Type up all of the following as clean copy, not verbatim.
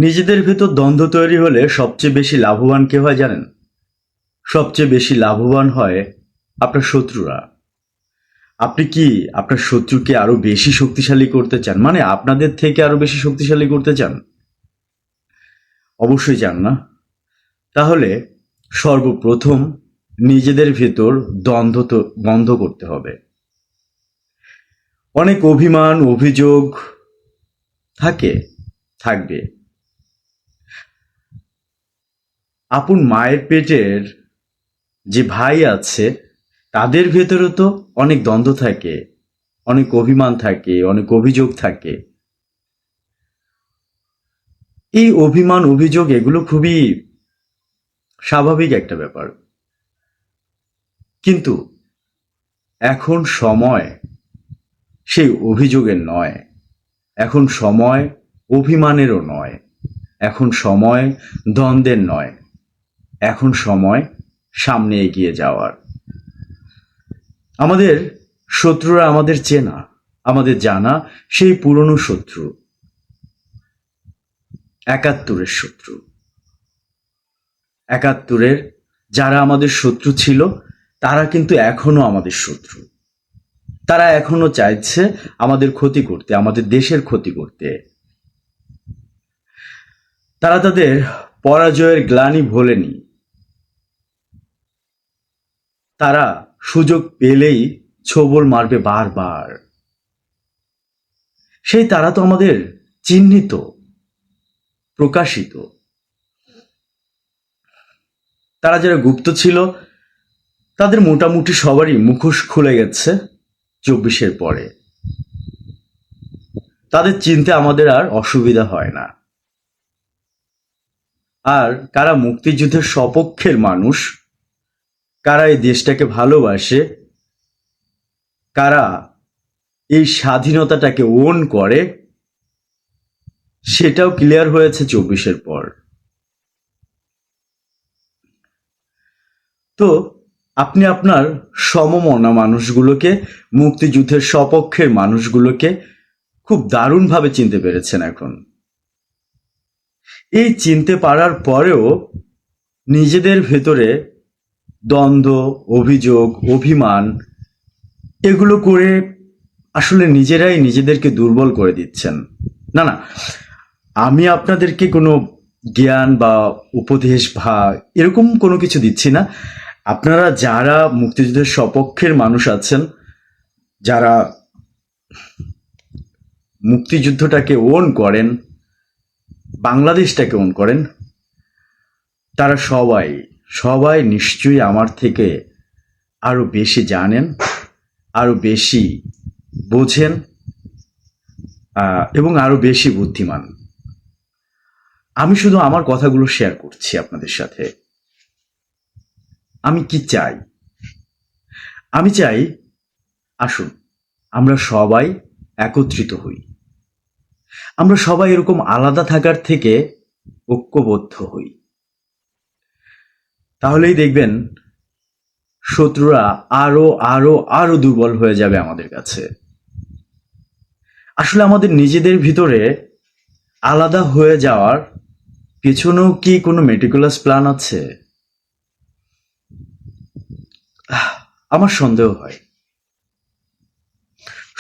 নিজেদের ভেতর দ্বন্দ্ব তৈরি হলে সবচেয়ে বেশি লাভবান কে হয় জানেন? সবচেয়ে বেশি লাভবান হয় আপনার শত্রুরা। আপনি কি আপনার শত্রুকে আরো বেশি শক্তিশালী করতে চান, মানে আপনাদের থেকে আরো বেশি শক্তিশালী করতে চান? অবশ্যই চান না। তাহলে সর্বপ্রথম নিজেদের ভেতর দ্বন্দ্ব তো বন্ধ করতে হবে। অনেক অভিমান অভিযোগ থাকবে। আপন মায়ের পেটের যে ভাই আছে তাদের ভেতরে তো অনেক দ্বন্দ্ব থাকে, অনেক অভিমান থাকে, অনেক অভিযোগ থাকে। এই অভিমান অভিযোগ এগুলো খুবই স্বাভাবিক একটা ব্যাপার, কিন্তু এখন সময় সেই অভিযোগের নয়, এখন সময় অভিমানেরও নয়, এখন সময় দ্বন্দ্বের নয়, এখন সময় সামনে এগিয়ে যাওয়ার। আমাদের শত্রুরা আমাদের চেনা, আমাদের জানা সেই পুরনো শত্রু, ৭১-এর শত্রু। ৭১-এর যারা আমাদের শত্রু ছিল তারা কিন্তু এখনো আমাদের শত্রু। তারা এখনো চাইছে আমাদের ক্ষতি করতে, আমাদের দেশের ক্ষতি করতে। তারা তাদের পরাজয়ের গ্লানি ভোলেনি। তারা সুযোগ পেলেই ছোবল মারবে বারবার। সেই তারা তো আমাদের চিহ্নিত, প্রকাশিত। তারা যারা গুপ্ত ছিল তাদের মোটামুটি সবারই মুখোশ খুলে গেছে ২৪-এর পরে। তাদের চিনতে আমাদের আর অসুবিধা হয় না। আর কারা মুক্তিযুদ্ধের সপক্ষের মানুষ, কারা এই দেশটাকে ভালোবাসে, কারা এই স্বাধীনতাটাকে ওন করে, সেটাও ক্লিয়ার হয়েছে ২৪-এর পর। তো আপনি আপনার সমমনা মানুষগুলোকে, মুক্তিযুদ্ধের সপক্ষের মানুষগুলোকে খুব দারুণভাবে চিনতে পেরেছেন এখন। এই চিনতে পারার পরেও নিজেদের ভেতরে দ্বন্দ্ব, অভিযোগ, অভিমান এগুলো করে আসলে নিজেরাই নিজেদেরকে দুর্বল করে দিচ্ছেন। না না, আমি আপনাদেরকে কোনো জ্ঞান বা উপদেশ বা এরকম কোনো কিছু দিচ্ছি না। আপনারা যারা মুক্তিযুদ্ধের সপক্ষের মানুষ আছেন, যারা মুক্তিযুদ্ধটাকে ওন করেন, বাংলাদেশটাকে ওন করেন, তারা সবাই সবাই নিশ্চয়ই আমার থেকে আরো বেশি জানেন, আরো বেশি বোঝেন, এবং আরো বেশি বুদ্ধিমান। আমি শুধু আমার কথাগুলো শেয়ার করছি আপনাদের সাথে। আমি কি চাই? আমি চাই আসুন আমরা সবাই একত্রিত হই, আমরা সবাই এরকম আলাদা থাকার থেকে ঐক্যবদ্ধ হই। তাহলেই দেখবেন শত্রুরা আরো আরো আরো দুর্বল হয়ে যাবে আমাদের কাছে। আসলে আমাদের নিজেদের ভিতরে আলাদা হয়ে যাওয়ার পেছনেও কি কোনো মেটিকুলাস প্ল্যান আছে? আমার সন্দেহ হয়।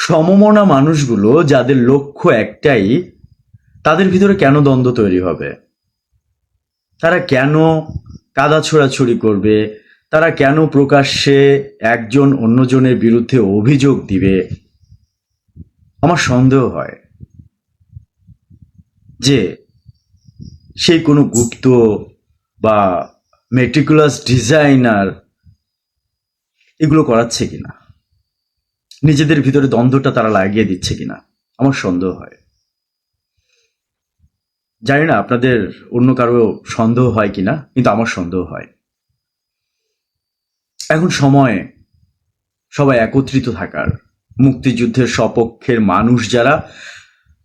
সমমনা মানুষগুলো যাদের লক্ষ্য একটাই, তাদের ভিতরে কেন দ্বন্দ্ব তৈরি হবে? তারা কেন কাদা ছোড়াছুড়ি করবে? তারা কেন প্রকাশ্যে একজন অন্যজনের বিরুদ্ধে অভিযোগ দিবে? আমার সন্দেহ হয় যে সেই কোনো গুপ্ত বা মেটিকুলাস ডিজাইনার এগুলো করাচ্ছে কিনা, নিজেদের ভিতরে দ্বন্দ্বটা তারা লাগিয়ে দিচ্ছে কিনা, আমার সন্দেহ হয়। জানি না আপনাদের অন্য কারো সন্দেহ হয় কিনা, কিন্তু আমার সন্দেহ হয়। এখন সময় সবাই একত্রিত থাকার, মুক্তিযুদ্ধের সপক্ষের মানুষ যারা,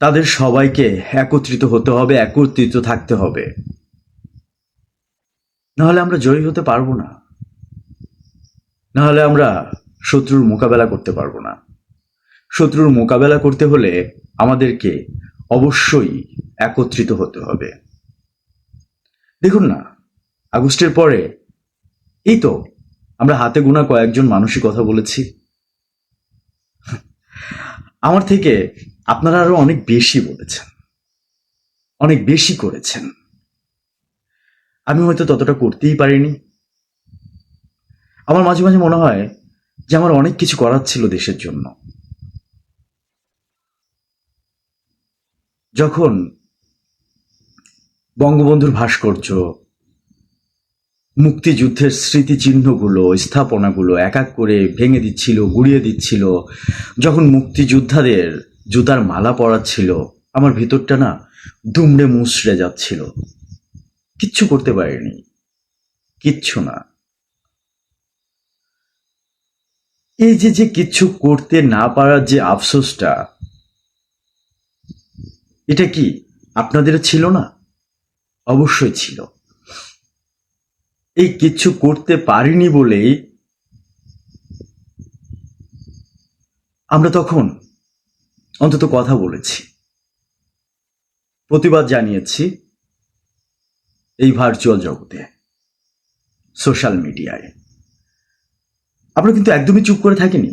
তাদের সবাইকে একত্রিত হতে হবে, একত্রিত থাকতে হবে। নাহলে আমরা জয়ী হতে পারবো না, নাহলে আমরা শত্রুর মোকাবেলা করতে পারবো না। শত্রুর মোকাবেলা করতে হলে আমাদেরকে অবশ্যই একত্রিত হতে হবে। দেখুন না, আগস্টের পরে এই তো আমরা হাতে গোনা কয়েকজন মানুষই কথা বলেছি। আমার থেকে আপনারা আরো অনেক বেশি বলেছেন, অনেক বেশি করেছেন। আমি হয়তো ততটা করতেই পারিনি। আমার মাঝে মাঝে মনে হয় যে আমার অনেক কিছু করার ছিল দেশের জন্য। যখন বঙ্গবন্ধুর ভাস্কর্য, মুক্তিযুদ্ধের স্মৃতিচিহ্নগুলো, স্থাপনাগুলো এক এক করে ভেঙে দিচ্ছিল, গুড়িয়ে দিচ্ছিল, যখন মুক্তিযোদ্ধাদের জুতার মালা পরাচ্ছিল, আমার ভিতরটা না দুমড়ে মুচড়ে যাচ্ছিল। কিচ্ছু করতে পারিনি, কিচ্ছু না। এই যে যে কিচ্ছু করতে না পারার যে আফসোসটা, এটা কি আপনাদেরও ছিল না? অবশ্যই ছিল। এই কিচ্ছু করতে পারিনি বলেই আমরা তখন অন্তত কথা বলেছি, প্রতিবাদ জানিয়েছি এই ভার্চুয়াল জগতে, সোশ্যাল মিডিয়ায়। আমরা কিন্তু একদমই চুপ করে থাকিনি।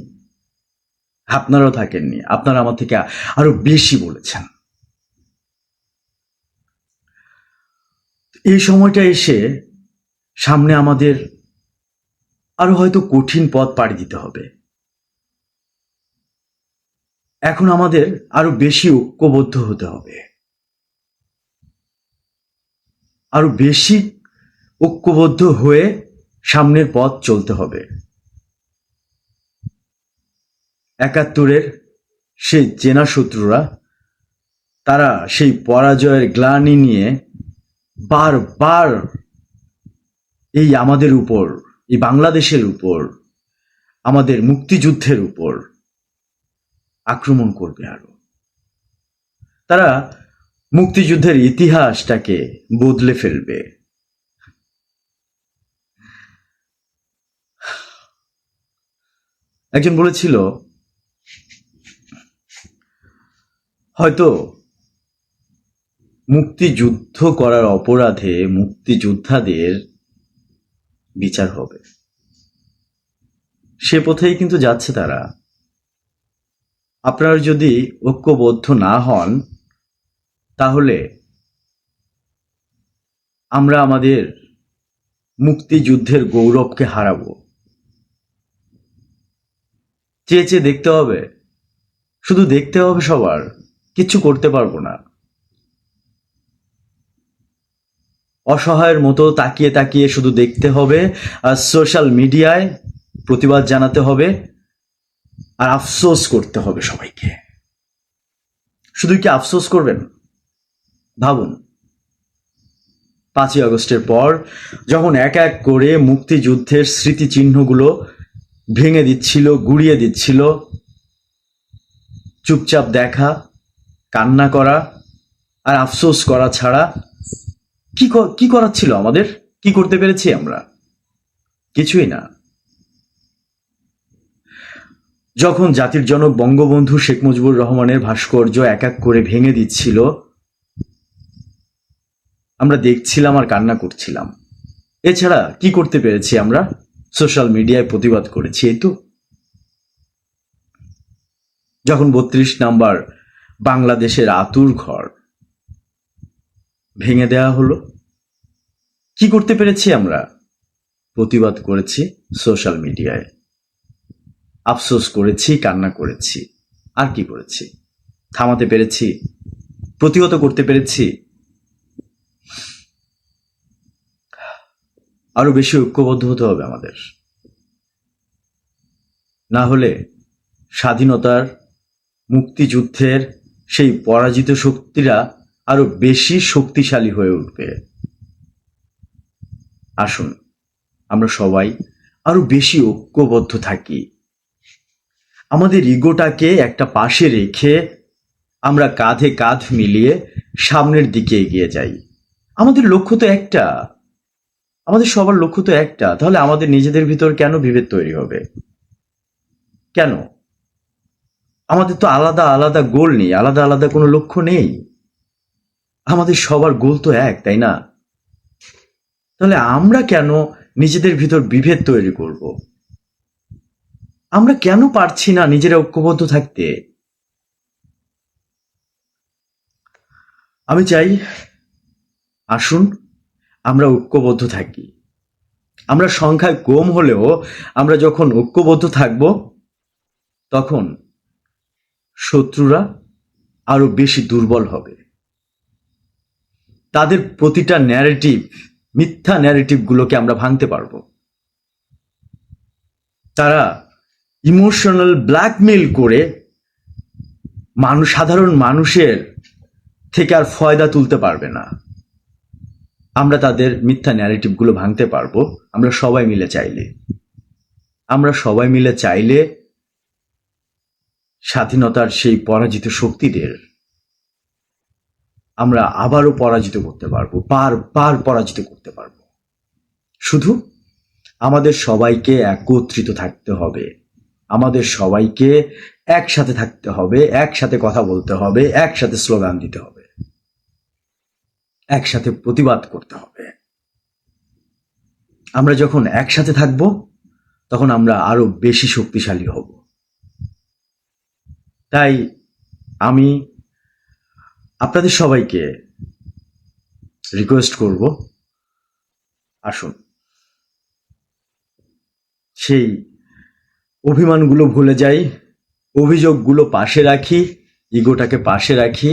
আপনারাও থাকেননি, আপনারা আমার থেকে আরো বেশি বলেছেন। এই সময়টা এসে সামনে আমাদের আরো হয়তো কঠিন পথ পাড়ি দিতে হবে। এখন আমাদের আরো বেশি ঐক্যবদ্ধ হতে হবে, আরো বেশি ঐক্যবদ্ধ হয়ে সামনের পথ চলতে হবে। ৭১-এর সেই চেনা শত্রুরা, তারা সেই পরাজয়ের গ্লানি নিয়ে বারবার এই আমাদের উপর, এই বাংলাদেশের উপর, আমাদের মুক্তিযুদ্ধের উপর আক্রমণ করবে। আরো তারা মুক্তিযুদ্ধের ইতিহাসটাকে বদলে ফেলবে। একজন বলেছিল, হয়তো মুক্তিযুদ্ধ করার অপরাধে মুক্তিযোদ্ধাদের বিচার হবে। সে পথেই কিন্তু যাচ্ছে তারা। আপনারা যদি ঐক্যবদ্ধ না হন, তাহলে আমরা আমাদের মুক্তিযুদ্ধের গৌরবকে হারাবো। চেয়ে চেয়ে দেখতে হবে, শুধু দেখতে হবে, সবার কিচ্ছু করতে পারবো না। অসহায়ের মতো তাকিয়ে তাকিয়ে শুধু দেখতে হবে, আর সোশ্যাল মিডিয়ায় প্রতিবাদ জানাতে হবে, আর আফসোস করতে হবে সবাইকে। শুধু কি আফসোস করবেন? ভাবুন, ৫ই আগস্টের পর যখন এক এক করে মুক্তিযুদ্ধের স্মৃতিচিহ্নগুলো ভেঙে দিচ্ছিল, গুড়িয়ে দিচ্ছিল, চুপচাপ দেখা, কান্না করা আর আফসোস করা ছাড়া কি করার ছিল আমাদের? কি করতে পেরেছি আমরা? কিছুই না। যখন জাতির জনক বঙ্গবন্ধু শেখ মুজিবুর রহমানের ভাস্কর্য এক এক করে ভেঙে দিচ্ছিল, আমরা দেখছিলাম আর কান্না করছিলাম। এছাড়া কি করতে পেরেছি আমরা? সোশ্যাল মিডিয়ায় প্রতিবাদ করেছি, এই তো। যখন ৩২ নাম্বার বাংলাদেশের আতুর ঘর ভেঙে দেওয়া হলো, কি করতে পেরেছি আমরা? প্রতিবাদ করেছি সোশ্যাল মিডিয়ায়, আফসোস করেছি, কান্না করেছি। আর কি করেছি? থামাতে পেরেছি? প্রতিহত করতে পেরেছি? আরো বেশি ঐক্যবদ্ধ হতে হবে আমাদের। না হলে স্বাধীনতার, মুক্তিযুদ্ধের সেই পরাজিত শক্তিরা আরো বেশি শক্তিশালী হয়ে উঠবে। আসুন আমরা সবাই আরো বেশি ঐক্যবদ্ধ থাকি। আমাদের ইগোটাকে একটা পাশে রেখে আমরা কাঁধে কাঁধ মিলিয়ে সামনের দিকে এগিয়ে যাই। আমাদের লক্ষ্য তো একটা, আমাদের সবার লক্ষ্য তো একটা। তাহলে আমাদের নিজেদের ভিতর কেন বিভেদ তৈরি হবে? কেন? আমাদের তো আলাদা আলাদা গোল নেই, আলাদা আলাদা কোনো লক্ষ্য নেই। আমাদের সবার গোল তো এক, তাই না? তাহলে আমরা কেন নিজেদের ভিতর বিভেদ তৈরি করব? আমরা কেন পারছি না নিজেরা ঐক্যবদ্ধ থাকতে? আমি চাই, আসুন আমরা ঐক্যবদ্ধ থাকি। আমরা সংখ্যায় কম হলেও আমরা যখন ঐক্যবদ্ধ থাকব, তখন শত্রুরা আরো বেশি দুর্বল হবে। তাদের প্রতিটা ন্যারেটিভ, মিথ্যা ন্যারেটিভ গুলোকে আমরা ভাঙতে পারবো। তারা ইমোশনাল ব্ল্যাকমেইল করে সাধারণ মানুষের থেকে আর ফয়দা তুলতে পারবে না। আমরা তাদের মিথ্যা ন্যারেটিভ গুলো ভাঙতে পারবো আমরা সবাই মিলে চাইলে। আমরা সবাই মিলে চাইলে স্বাধীনতার সেই পরাজিত শক্তিদের আমরা আবারও পরাজিত করতে পারবো, বার পরাজিত করতে পারবো। শুধু আমাদের সবাইকে একত্রিত থাকতে হবে, আমাদের সবাইকে একসাথে থাকতে হবে, একসাথে কথা বলতে হবে, একসাথে স্লোগান দিতে হবে, একসাথে প্রতিবাদ করতে হবে। আমরা যখন একসাথে থাকব, তখন আমরা আরো বেশি শক্তিশালী হব। তাই আমি আপনাদের সবাইকে রিকোয়েস্ট করব, আসুন সেই অভিমানগুলো ভুলে যাই, অভিযোগগুলো পাশে রাখি, ইগোটাকে পাশে রাখি।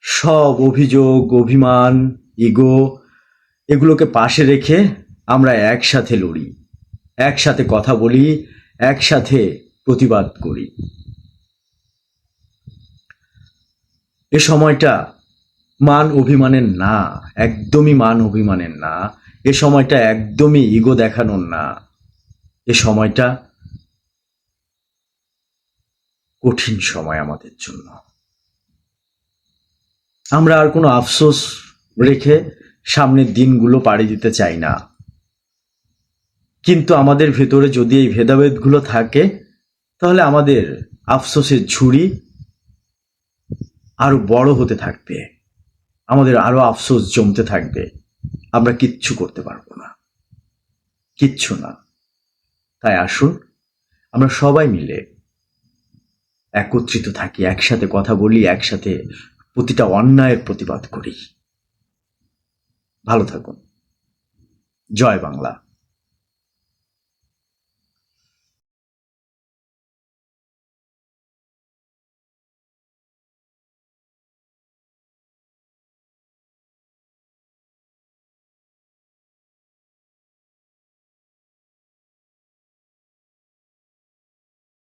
সব অভিযোগ, অভিমান, ইগো এগুলোকে পাশে রেখে আমরা একসাথে লড়ি, একসাথে কথা বলি, একসাথে প্রতিবাদ করি। এ সময়টা মান অভিমানের না, একদমই মান অভিমানের না। এ সময়টা একদমই ইগো দেখানোর না। এ সময়টা কঠিন সময় আমাদের জন্য। আমরা আর কোনো আফসোস রেখে সামনের দিনগুলো পাড়ি দিতে চাই না। কিন্তু আমাদের ভেতরে যদি এই ভেদাভেদগুলো থাকে, তাহলে আমাদের আফসোসের ঝুড়ি আরো বড় হতে থাকবে, আমাদের আরো আফসোস জমতে থাকবে। আমরা কিচ্ছু করতে পারবো না, কিচ্ছু না। তাই আসুন আমরা সবাই মিলে একত্রিত থাকি, একসাথে কথা বলি, একসাথে প্রতিটা অন্যায়ের প্রতিবাদ করি। ভালো থাকুন। জয় বাংলা।